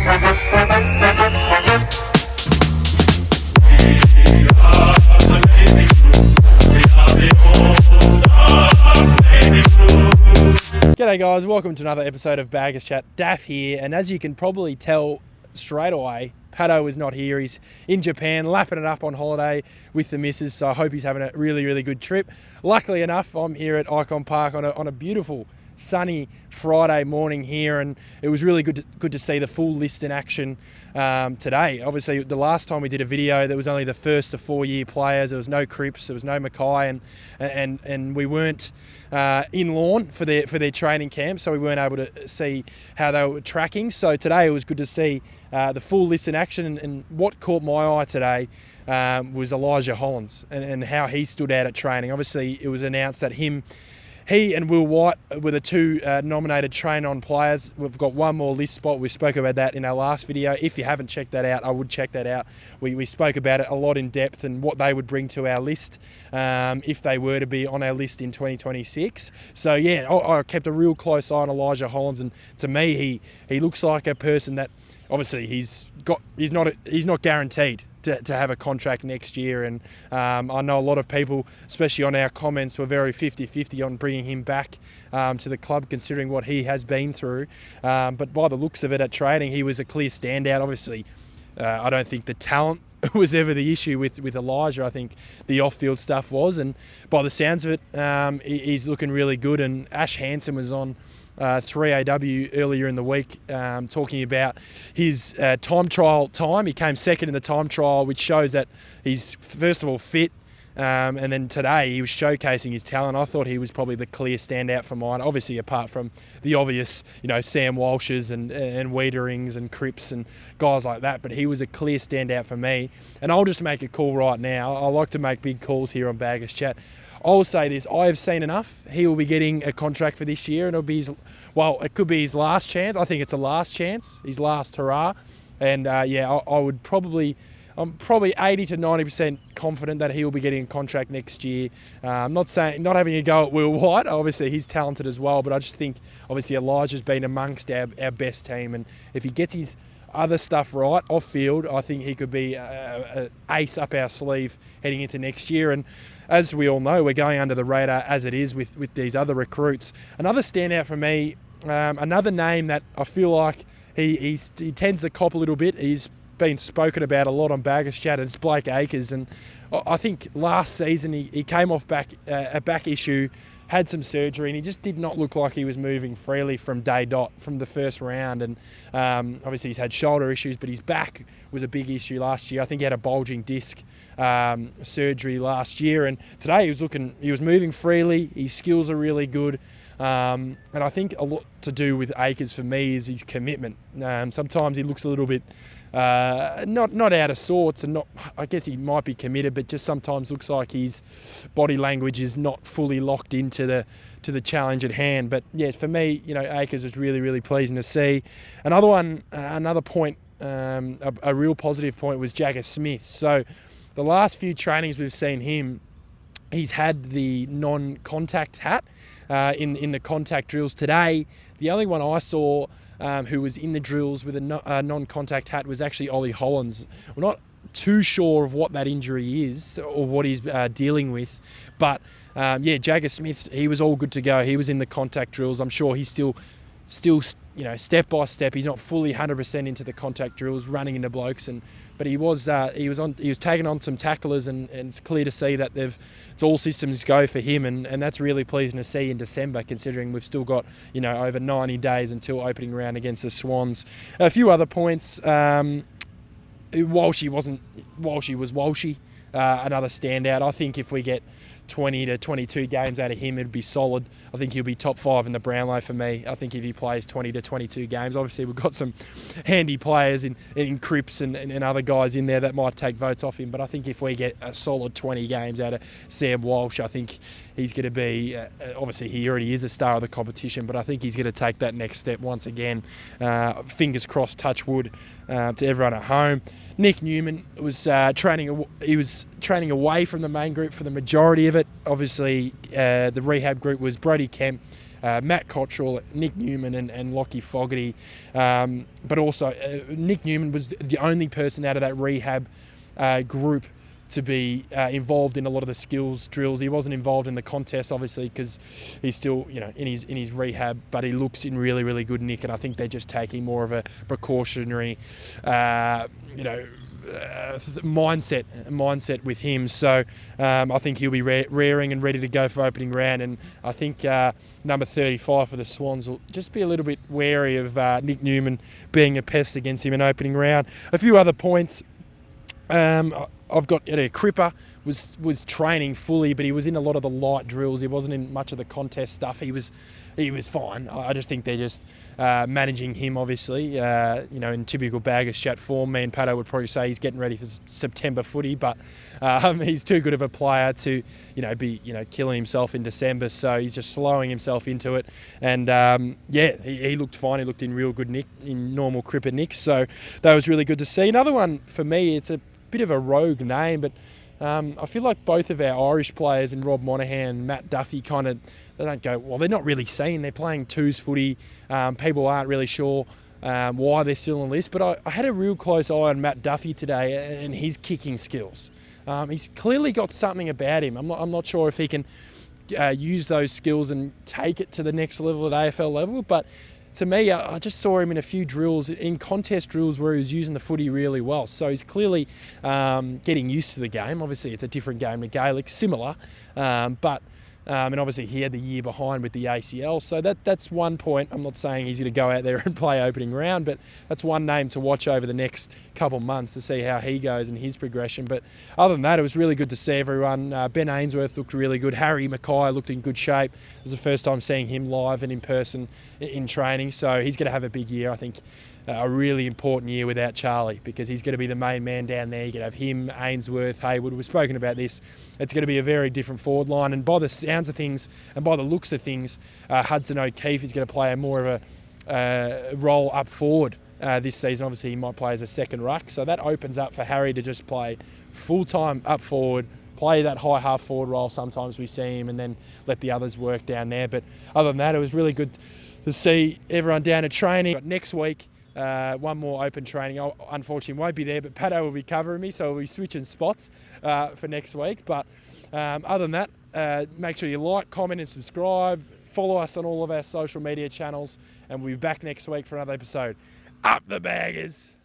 G'day guys, welcome to another episode of Baggers Chat. Daff here, and as you can probably tell straight away, Pato is not here. He's in Japan, lapping it up on holiday with the missus, so I hope he's having a really, really good trip. Luckily enough, I'm here at Icon Park on a beautiful sunny Friday morning here, and it was really good to see the full list in action today. Obviously, the last time we did a video, there was only the first to 4 year players. There was no Cripps, there was no Mackay, and we weren't in lawn for their training camp, so we weren't able to see how they were tracking. So today it was good to see the full list in action, and what caught my eye today was Elijah Hollands and how he stood out at training. Obviously, it was announced that he and Will White were the two nominated train-on players. We've got one more list spot. We spoke about that in our last video. If you haven't checked that out, I would check that out. We spoke about it a lot in depth and what they would bring to our list if they were to be on our list in 2026. So yeah, I kept a real close eye on Elijah Hollands, and to me, he looks like a person that obviously he's not guaranteed to have a contract next year, and I know a lot of people, especially on our comments, were very 50-50 on bringing him back to the club, considering what he has been through. But by the looks of it at training, he was a clear standout. Obviously, I don't think the talent was ever the issue with Elijah. I think the off-field stuff was, and by the sounds of it, he's looking really good. And Ash Hansen was on 3AW earlier in the week talking about his time trial time. He came second in the time trial, which shows that he's first of all fit, and then today he was showcasing his talent. I thought he was probably the clear standout for mine, obviously apart from the obvious, Sam Walshes and Wiederings and Cripps and guys like that, but he was a clear standout for me. And I'll just make a call right now. I like to make big calls here on Baggers Chat. I will say this: I have seen enough. He will be getting a contract for this year, and it'll be it could be his last chance. I think it's a last chance, his last hurrah. And I'm probably 80 to 90% confident that he will be getting a contract next year. I'm not having a go at Will White. Obviously, he's talented as well, but I just think obviously Elijah's been amongst our best team, and if he gets his other stuff right off field, I think he could be an ace up our sleeve heading into next year. And as we all know, we're going under the radar as it is with these other recruits. Another standout for me, another name that I feel like he tends to cop a little bit. He's been spoken about a lot on Baggers Chat, and it's Blake Acres. And I think last season he came off a back issue, had some surgery, and he just did not look like he was moving freely from day dot, from the first round. And obviously he's had shoulder issues, but his back was a big issue last year. I think he had a bulging disc surgery last year, and today he was moving freely. His skills are really good. And I think a lot to do with Acres for me is his commitment. Sometimes he looks a little bit not out of sorts, and I guess he might be committed, but just sometimes looks like his body language is not fully locked into the challenge at hand. But yeah, for me, Acres was really, really pleasing to see. Another point, a real positive point, was Jagger Smith. So the last few trainings we've seen him, he's had the non-contact hat in the contact drills. Today, the only one I saw who was in the drills with a non-contact hat was actually Ollie Hollands. We're not too sure of what that injury is or what he's dealing with, but Jagger Smith, he was all good to go. He was in the contact drills. I'm sure he's still step by step. He's not fully 100% into the contact drills, running into blokes, but he was taking on some tacklers, and it's clear to see that it's all systems go for him, and that's really pleasing to see in December, considering we've still got over 90 days until opening round against the Swans. A few other points. Walshy was Walshy. Another standout. I think if we get 20 to 22 games out of him, it'd be solid. I think he'll be top 5 in the Brownlow for me. I think if he plays 20 to 22 games, obviously we've got some handy players in Cripps and other guys in there that might take votes off him, but I think if we get a solid 20 games out of Sam Walsh, I think he's going to be, obviously he already is a star of the competition, but I think he's going to take that next step once again. Fingers crossed, touch wood, to everyone at home. Nick Newman was training away from the main group for the majority of it. Obviously, the rehab group was Brody Kemp, Matt Cottrell, Nick Newman and Lockie Fogarty. But also Nick Newman was the only person out of that rehab group to be involved in a lot of the skills drills. He wasn't involved in the contest, obviously, because he's still, in his rehab. But he looks in really, really good nick, and I think they're just taking more of a precautionary, mindset with him. So I think he'll be raring and ready to go for opening round. And I think number 35 for the Swans will just be a little bit wary of Nick Newman being a pest against him in opening round. A few other points. I've got Cripper was training fully, but he was in a lot of the light drills. He wasn't in much of the contest stuff. He was fine. I just think they're just managing him, obviously. In typical Baggers Chat form, me and Pato would probably say he's getting ready for September footy, but he's too good of a player to be killing himself in December. So he's just slowing himself into it. And he looked fine. He looked in real good nick, in normal Cripper nick. So that was really good to see. Another one for me, it's a bit of a rogue name, but I feel like both of our Irish players, and Rob Monaghan and Matt Duffy, they don't go, well, they're not really seen. They're playing twos footy. People aren't really sure why they're still on the list. But I had a real close eye on Matt Duffy today and his kicking skills. He's clearly got something about him. I'm not sure if he can use those skills and take it to the next level at AFL level, but to me, I just saw him in a few drills, in contest drills where he was using the footy really well. So he's clearly getting used to the game. Obviously, it's a different game to Gaelic, similar, but and obviously he had the year behind with the ACL. So that's one point. I'm not saying he's going to go out there and play opening round, but that's one name to watch over the next couple of months to see how he goes and his progression. But other than that, it was really good to see everyone. Ben Ainsworth looked really good. Harry Mackay looked in good shape. It was the first time seeing him live and in person in training. So he's going to have a big year, I think. A really important year without Charlie, because he's going to be the main man down there. You're going to have him, Ainsworth, Hayward. We've spoken about this. It's going to be a very different forward line. And by the sounds of things and by the looks of things, Hudson O'Keefe is going to play more of a role up forward this season. Obviously, he might play as a second ruck. So that opens up for Harry to just play full-time up forward, play that high half forward role. Sometimes we see him, and then let the others work down there. But other than that, it was really good to see everyone down at training. But next week, one more open training. I unfortunately won't be there, but Pato will be covering me, so we'll be switching spots for next week. But other than that, make sure you like, comment and subscribe. Follow us on all of our social media channels, and we'll be back next week for another episode. Up the Baggers!